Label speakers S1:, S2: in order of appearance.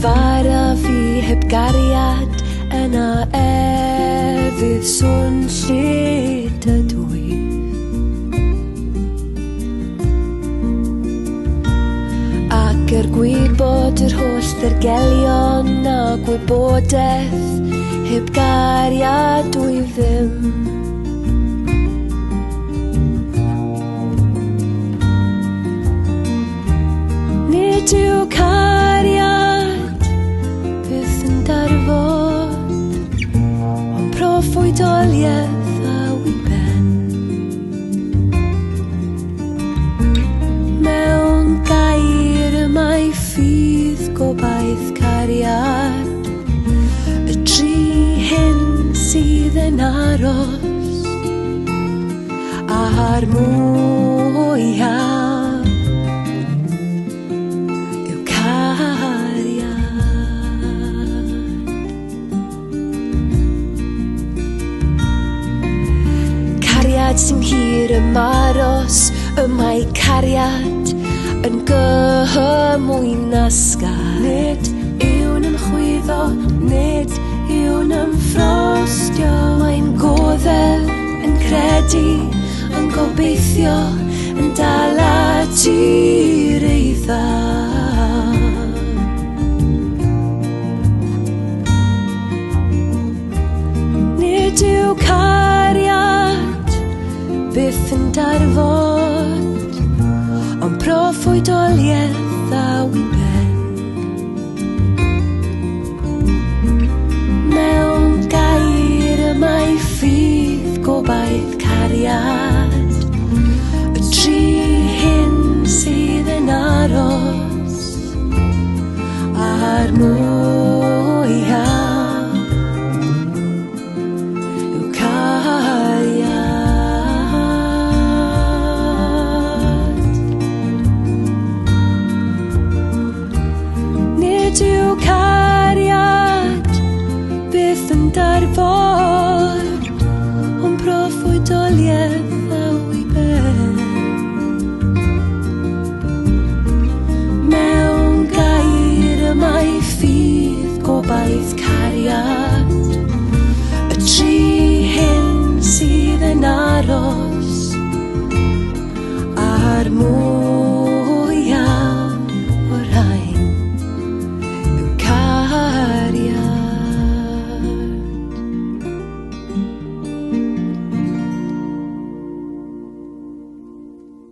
S1: Fara fi heb gariad yna fydd sôn lled y dwy. Ac gwybod yr holl ddirgelion a gwybodaeth heb gariad dwy ddim. Nid yw cariad byth yn darfod, ond proffwydoliaeth a wyben. Mewn gair y mae ffydd gobaith cariad, y tri hyn sydd yn aros a'r mwyaf yw cariad. Cariad sy'n hir ymaros, y mae cariad yn gymwyn asgar. Nid yw'n ymchwyddo, nid yw'n ymffrostio. Mae'n goddel yn credu, yn gobeithio, yn dal ati'r eiddo. Nid yw cariad byth yn darfod, ond proffwydoliaeth